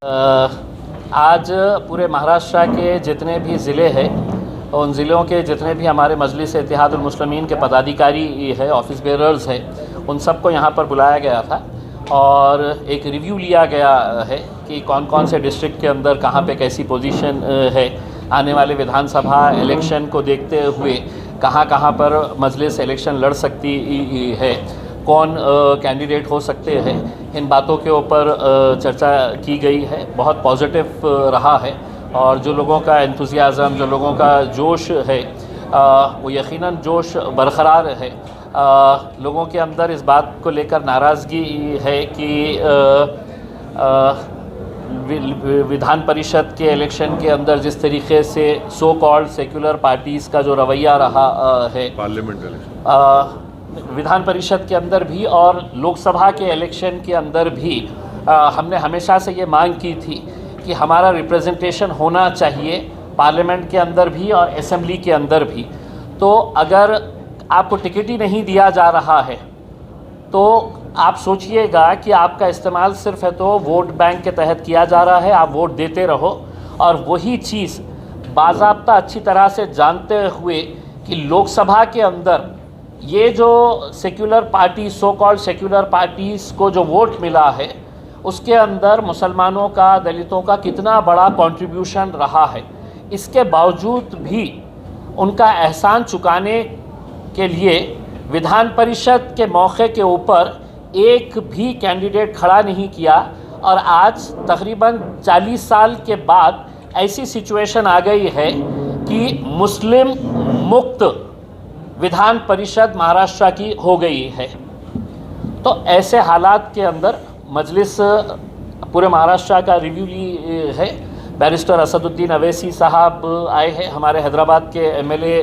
आज पूरे महाराष्ट्र के जितने भी ज़िले हैं, उन ज़िलों के जितने भी हमारे मजलिस इत्तेहादुल मुस्लिमीन के पदाधिकारी है, ऑफिस बेरर्स है, उन सबको यहाँ पर बुलाया गया था और एक रिव्यू लिया गया है कि कौन कौन से डिस्ट्रिक्ट के अंदर कहाँ पे कैसी पोजीशन है। आने वाले विधानसभा इलेक्शन को देखते हुए कहाँ कहाँ पर मजलिस इलेक्शन लड़ सकती है, कौन कैंडिडेट हो सकते हैं, इन बातों के ऊपर चर्चा की गई है। बहुत पॉजिटिव रहा है और जो लोगों का एंथुसियाज़म, जो लोगों का जोश है, वो यकीनन जोश बरकरार है। लोगों के अंदर इस बात को लेकर नाराज़गी है कि विधान परिषद के इलेक्शन के अंदर जिस तरीके से सो कॉल्ड सेक्युलर पार्टीज़ का जो रवैया रहा है पार्लियामेंट इलेक्शन, विधान परिषद के अंदर भी और लोकसभा के इलेक्शन के अंदर भी हमने हमेशा से ये मांग की थी कि हमारा रिप्रेजेंटेशन होना चाहिए पार्लियामेंट के अंदर भी और असेंबली के अंदर भी। तो अगर आपको टिकट ही नहीं दिया जा रहा है तो आप सोचिएगा कि आपका इस्तेमाल सिर्फ है तो वोट बैंक के तहत किया जा रहा है। आप वोट देते रहो और वही चीज़ बाज़ाब्ता अच्छी तरह से जानते हुए कि लोकसभा के अंदर ये जो secular party, so called secular parties को जो वोट मिला है, उसके अंदर मुसलमानों का, दलितों का कितना बड़ा कंट्रीब्यूशन रहा है। इसके बावजूद भी उनका एहसान चुकाने के लिए विधान परिषद के मौके के ऊपर एक भी कैंडिडेट खड़ा नहीं किया और आज तकरीबन 40 साल के बाद ऐसी सिचुएशन आ गई है कि मुस्लिम मुक्त विधान परिषद महाराष्ट्र की हो गई है। तो ऐसे हालात के अंदर मजलिस पूरे महाराष्ट्र का रिव्यू ली है। बैरिस्टर असदुद्दीन अवैसी साहब आए हैं, हमारे हैदराबाद के एमएलए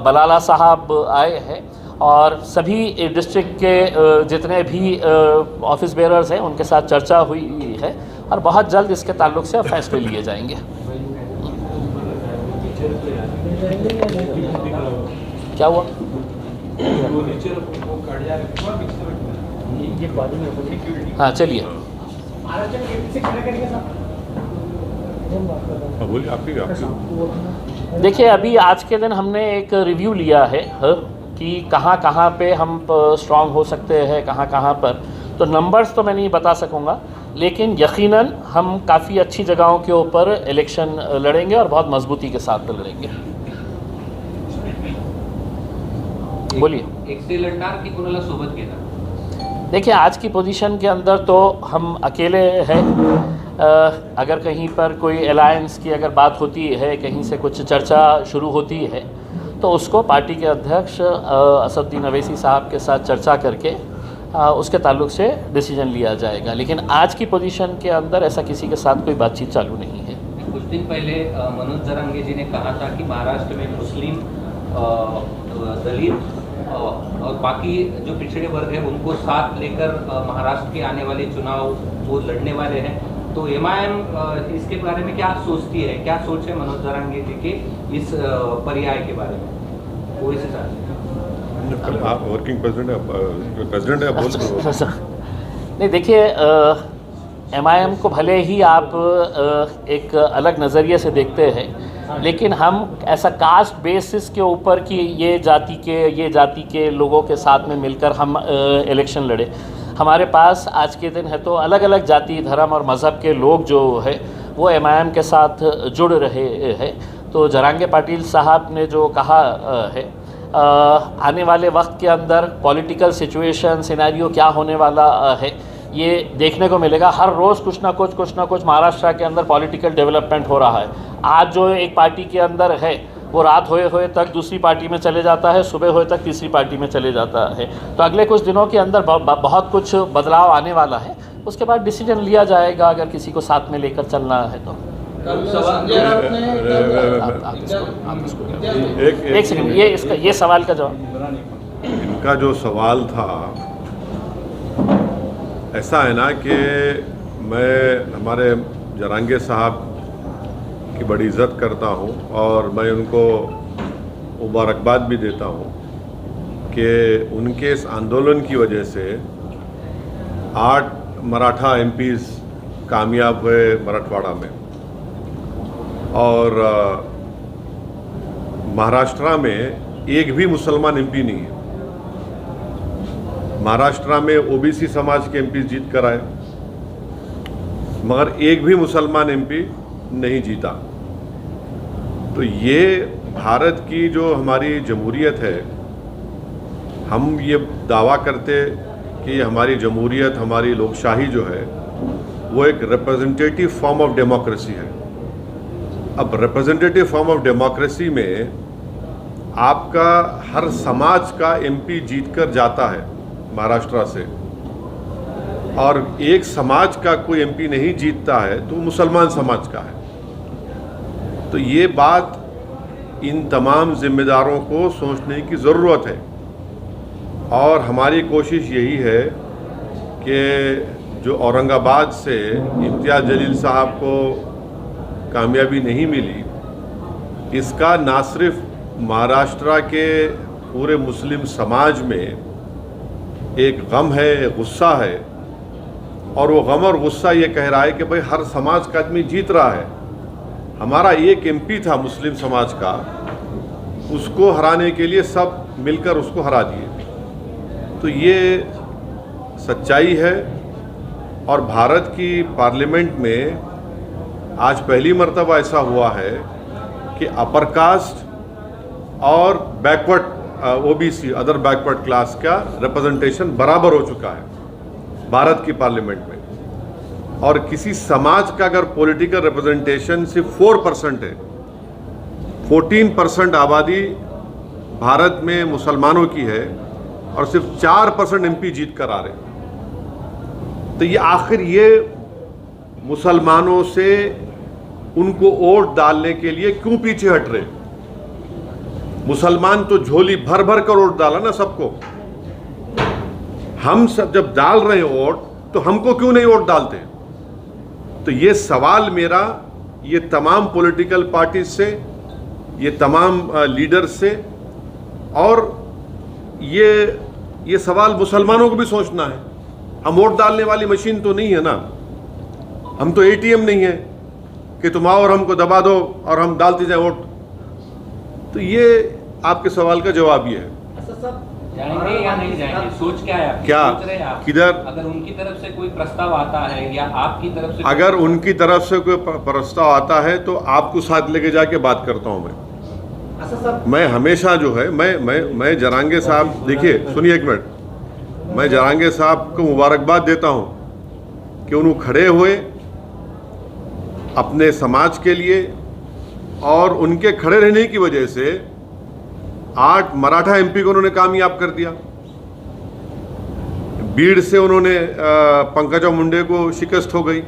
बलाला साहब आए हैं और सभी डिस्ट्रिक्ट के जितने भी ऑफिस बेरर्स हैं उनके साथ चर्चा हुई है और बहुत जल्द इसके ताल्लुक से फैसले लिए जाएंगे। क्या हुआ? हाँ चलिए, देखिए अभी आज के दिन हमने एक रिव्यू लिया है कि कहाँ कहाँ पे हम स्ट्रांग हो सकते हैं, कहाँ कहाँ पर। तो नंबर्स तो मैं नहीं बता सकूँगा, लेकिन यकीनन हम काफ़ी अच्छी जगहों के ऊपर इलेक्शन लड़ेंगे और बहुत मजबूती के साथ लड़ेंगे। बोलिए। एकटे लढणार की कोणाला सोबत घेणार? देखिए आज की पोजीशन के अंदर तो हम अकेले हैं। अगर कहीं पर कोई अलायंस की अगर बात होती है, कहीं से कुछ चर्चा शुरू होती है तो उसको पार्टी के अध्यक्ष असदुद्दीन अवैसी साहब के साथ चर्चा करके उसके ताल्लुक से डिसीजन लिया जाएगा। लेकिन आज की पोजीशन के अंदर ऐसा किसी के साथ कोई बातचीत चालू नहीं है। कुछ दिन पहले मनोज जरांगे जी ने कहा था कि महाराष्ट्र में मुस्लिम, दलित और बाकी जो पिछड़े वर्ग है उनको साथ लेकर महाराष्ट्र के आने वाले चुनाव वो लड़ने वाले हैं। तो एमआईएम इसके बारे में क्या सोचती है, क्या सोच है मनोज जरांगे जी के इस पर्याय के बारे में? वो इसे आप वर्किंग प्रेसिडेंट है, बोल नहीं, देखिए एमआईएम को भले ही आप एक अलग नज़रिए से देखते हैं, लेकिन हम ऐसा कास्ट बेसिस के ऊपर कि ये जाति के लोगों के साथ में मिलकर हम इलेक्शन लड़े। हमारे पास आज के दिन है तो अलग अलग जाति, धर्म और मज़हब के लोग जो है वो एमआईएम के साथ जुड़ रहे हैं। तो जरांगे पाटिल साहब ने जो कहा है, आने वाले वक्त के अंदर पॉलिटिकल सिचुएशन सिनेरियो क्या होने वाला है ये देखने को मिलेगा। हर रोज़ कुछ ना कुछ महाराष्ट्र के अंदर पॉलिटिकल डेवलपमेंट हो रहा है। आज जो एक पार्टी के अंदर है वो रात होए तक दूसरी पार्टी में चले जाता है, सुबह होए तक तीसरी पार्टी में चले जाता है। तो अगले कुछ दिनों के अंदर बहुत कुछ बदलाव आने वाला है। उसके बाद डिसीजन लिया जाएगा अगर किसी को साथ में लेकर चलना है तो। एक सेकंड, ये सवाल का जवाब। इनका जो सवाल था ऐसा है ना कि मैं हमारे जरांगे साहब की बड़ी इज़्ज़त करता हूँ और मैं उनको मुबारकबाद भी देता हूँ कि उनके इस आंदोलन की वजह से 8 मराठा एमपीज़ कामयाब हुए मराठवाड़ा में, और महाराष्ट्र में एक भी मुसलमान एमपी नहीं है। महाराष्ट्र में ओबीसी समाज के एमपी जीत कर आए, मगर एक भी मुसलमान एमपी नहीं जीता। तो ये भारत की जो हमारी जमहूरियत है, हम ये दावा करते कि हमारी जमहूरियत, हमारी लोकशाही जो है वो एक रिप्रेजेंटेटिव फॉर्म ऑफ डेमोक्रेसी है। अब रिप्रेजेंटेटिव फॉर्म ऑफ डेमोक्रेसी में आपका हर समाज का एमपी जीतकर जाता है महाराष्ट्र से, और एक समाज का कोई एमपी नहीं जीतता है तो मुसलमान समाज का है। तो ये बात इन तमाम जिम्मेदारों को सोचने की ज़रूरत है, और हमारी कोशिश यही है कि जो औरंगाबाद से इम्तियाज़ जलील साहब को कामयाबी नहीं मिली, इसका ना सिर्फ महाराष्ट्र के पूरे मुस्लिम समाज में एक गम है, गुस्सा है, और वो गम और गुस्सा ये कह रहा है कि भाई हर समाज का आदमी जीत रहा है। हमारा एक एमपी था मुस्लिम समाज का, उसको हराने के लिए सब मिलकर उसको हरा दिए। तो ये सच्चाई है, और भारत की पार्लियामेंट में आज पहली मर्तबा ऐसा हुआ है कि अपर कास्ट और backward OBC, other backward class का रिप्रेजेंटेशन बराबर हो चुका है भारत की पार्लियामेंट में। और किसी समाज का अगर पॉलिटिकल रिप्रेजेंटेशन सिर्फ 4% है, 14% आबादी भारत में मुसलमानों की है, और सिर्फ 4% एमपी जीत कर आ रहे, तो ये आखिर ये मुसलमानों से उनको वोट डालने के लिए क्यों पीछे हट रहे? मुसलमान तो झोली भर भर कर वोट डाला ना सबको। हम सब जब डाल रहे हैं वोट, तो हमको क्यों नहीं वोट डालते? तो ये सवाल मेरा ये तमाम पॉलिटिकल पार्टीज से, ये तमाम लीडर्स से, और ये सवाल मुसलमानों को भी सोचना है। हम वोट डालने वाली मशीन तो नहीं है ना, हम तो एटीएम नहीं है कि तुम आओ और हमको दबा दो और हम डालते जाए वोट। तो ये आपके सवाल का जवाब ये है। जाएंगे या नहीं जाएंगे, सोच क्या है? क्या सोच रहे हैं आप? किधर? अगर उनकी तरफ से कोई प्रस्ताव आता है या आपकी तरफ से, अगर उनकी तरफ से कोई प्रस्ताव आता है तो आपको साथ लेके जाके बात करता हूं मैं। मैं हमेशा जो है मैं जरांगे साहब, देखिए सुनिए एक मिनट, मैं जरांगे साहब को मुबारकबाद देता हूं कि उन्होंने खड़े हुए अपने समाज के लिए, और उनके खड़े रहने की वजह से 8 मराठा एमपी को उन्होंने कामयाब कर दिया। बीड़ से उन्होंने पंकजा मुंडे को शिकस्त हो गई।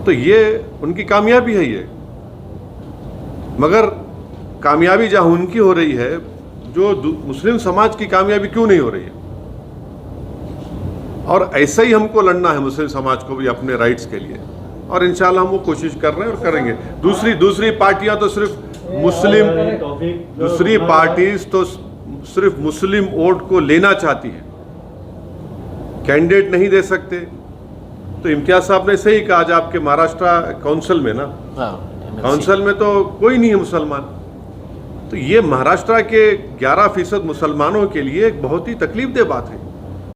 तो ये उनकी कामयाबी है ये। मगर कामयाबी जहां उनकी हो रही है, जो मुस्लिम समाज की कामयाबी क्यों नहीं हो रही है? और ऐसा ही हमको लड़ना है मुस्लिम समाज को भी अपने राइट्स के लिए, और इंशाल्लाह हम वो कोशिश कर रहे हैं और करेंगे। दूसरी पार्टियां तो सिर्फ मुस्लिम, दूसरी पार्टीज तो सिर्फ मुस्लिम वोट को लेना चाहती है, कैंडिडेट नहीं दे सकते। तो इम्तियाज साहब ने सही कहा, आज आपके महाराष्ट्र काउंसिल में ना, काउंसिल में तो कोई नहीं है मुसलमान। तो ये महाराष्ट्र के 11% मुसलमानों के लिए एक बहुत ही तकलीफदेह बात है।